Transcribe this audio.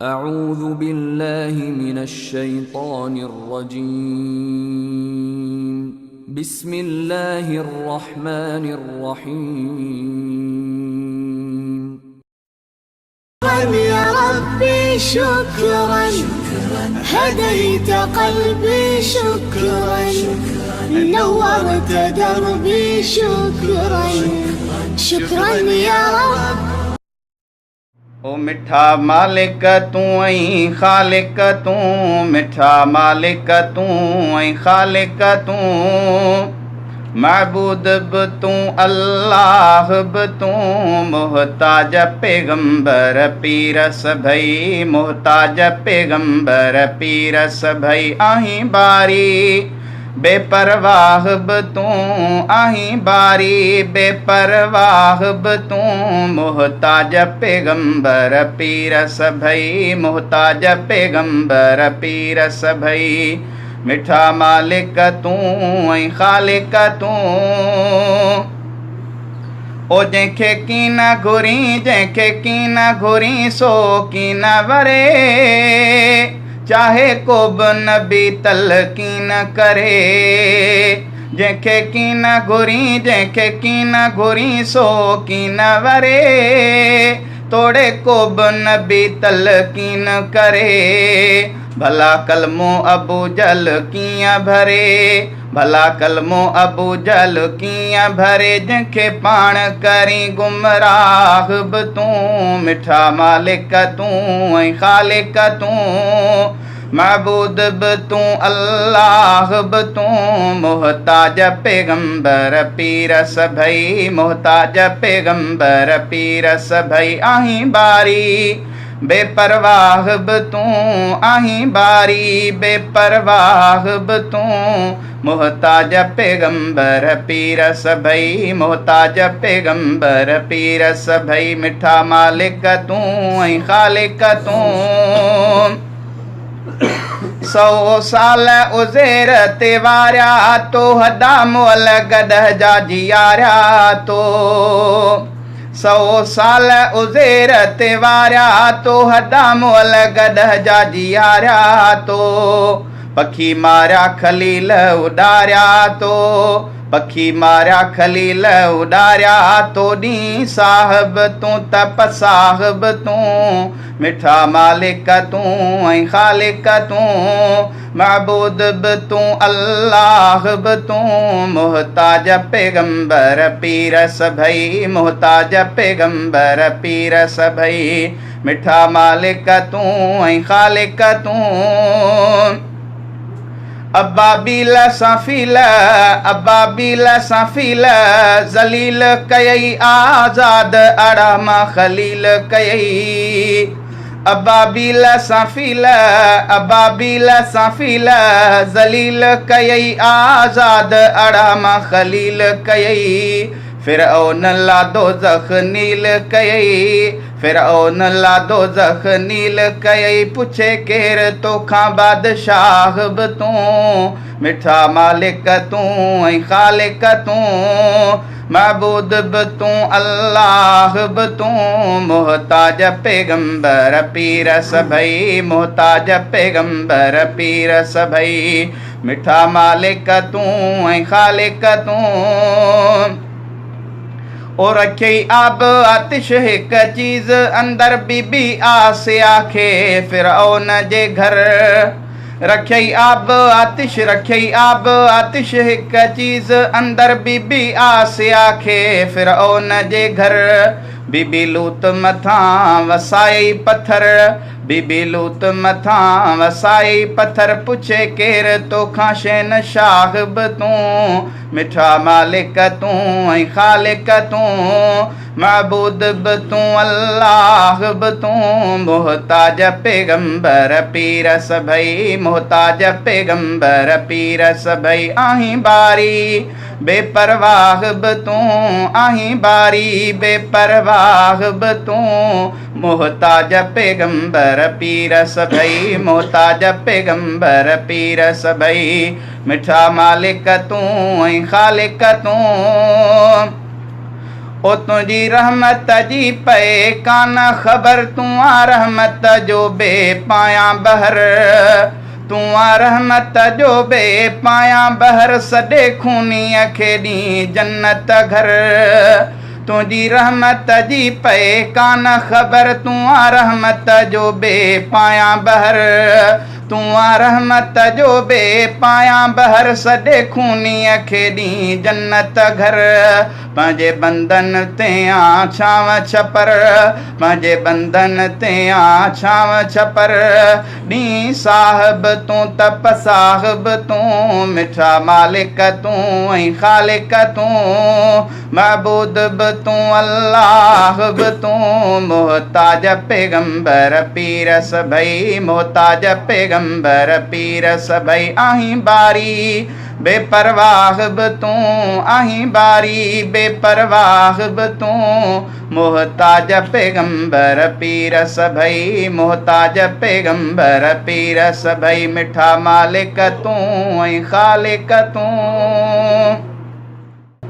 أعوذ بالله من الشيطان الرجيم بسم الله الرحمن الرحيم يا ربي شكرا هديت قلبي شكرا نورت دربي شكرا شكرا يا رب ओ मिठा मालिक तूं ऐं ख़ालिक तूं मिठा मालिक तूं ऐं ख़ालिक तूं महबूद बि तूं अल्लाह बि तूं मुहताज पैगंबर पीर सभई मुहताज पैगंबर पीर सभई आहीं बारी बेपरवाह बि तूं आहीं बारी बेपरवाह बि तूं मुहताज पैगंबर पीर सभई मुहताज पैगंबर पीर सभई मिठा मालिक तूं ऐं ख़ालिक तूं ओ जंहिंखे कीन घुरी जंहिंखे कीन घुरी सो कीन वरे चाहे को बि नबी तलकीन करे जंहिंखे कीन घुरी जंहिंखे कीन घुरी सो कीन वरे तोड़े को बि नबी तलकीन करे भला कलमो अबू जल कीअं भरे भला कलमो अबू जल कीअं भरे जंहिंखे पाण करी गुमराह बि तूं मिठा मालिक तूं ऐं ख़ालिक तूं महबूद बि तूं अल्लाह बि तूं मुहताज पैगंबर पीर सभई मुहताज पैगंबर पीर सभई आहीं बारी बेपरवाह बि तूं आहीं बारी बेपरवाह बि तूं मुहताज पैगंबर पीर सभई मुहताज पैगंबर पीर सभई मिठा मालिक तूं ऐं ख़ालिक तूं 100 साल उज़ेर ते वारिया तो हदा मोल गॾह जा जियारिया तो 100 साल उज़ेर ते वारिया तो हदा मोल गॾह जा जियारिया तो पखी मारिया खलील उॾारिया तो पखी मारिया खलील उॾारिया तो ॾींहुं साहिब तूं तप साहिब तूं मिठा मालिक तूं ऐं ख़ालिक तूं महबूद बि तूं अल्लाह बि तूं मुहताज पैगंबर पीर सभई मुहताज पैगंबर पीर सभई मिठा मालिक तूं ऐं ख़ालिक तूं अबाबील साफ़ील अबाबील साफ़ील ज़लील कयई आज़ाद अड़ाम ख़लील कयई अबाबील साफ़ील अबाबील साफ़ील ज़लील कयई आज़ाद अड़ाम ख़लील कयई फ़िरऔन लादो ज़ख नील कयई फ़िरऔन लादो ज़ख नील कयई पुछे केरु तोखां बादशाह बि तूं मिठा मालिक तूं ऐं ख़ालिक तूं महबूद बि तूं अल्लाह बि तूं मुहताज पैगंबर पीर सभई मुहताज पैगंबर पीर सभई मिठा मालिक तूं ऐं ख़ालिक तूं ओ रखई आब आतिश हिक चीज़ अंदर बीबी आसिया खे फ़िरऔन जे घर रखई आब आतिश रखई आब आतिश हिक चीज़ अंदर बीबी आसिया खे फ़िरऔन जे घर बीबी लूत मथां वसाई पत्थर बीबी लूत मथां वसाई पत्थर पुछे केरु तोखां शहनशाह बि तूं मिठा मालिक तूं ऐं ख़ालिक तूं महबूद बि तूं अल्लाह बि तूं मुहताज पैगंबर पीर सभई मुहताज पैगंबर पीर सभई आहीं बारी बेपरवाह बि तूं आहीं बारी बेपरवाह बि तूं मुहताज पैगंबर पीर सभई मुहताज पैगंबर पीर सभई मिठा मालिक तूं ऐं ख़ालिक तूं ओ तुंहिंजी रहमत जी पए कान ख़बर तूं आ रहमत जो बे पायां बहर तूं आ रहमत जो बे पायां बहर सॾे खूनीअ खे ॾीं जन्नत घर तुंहिंजी रहमत जी पए कान ख़बर तूं आ रहमत जो बे पायां बहर तूं आ रहमत जो बे पायां बहर सॾे खूनीअ खे ॾीं जन्नत घर पंहिंजे बंदन ते आ छांव छपर पंहिंजे बंदन ते आ छांव छपर ॾीं साहिब तूं तप साहिब तूं मिठा मालिक तूं ऐं ख़ालिक तूं महबूद बि तूं अल्लाह बि तूं मोहताज पैगंबर पीर सभई मोहताज पैगंबर पीर सभई आहीं बारी बेपरवाह बि तूं आहीं बारी बेपरवाह बि तूं मोहताज पैगंबर पीर सभई मोहताज पैगंबर पीर सभई मिठा मालिक तूं ऐं ख़ालिक तूं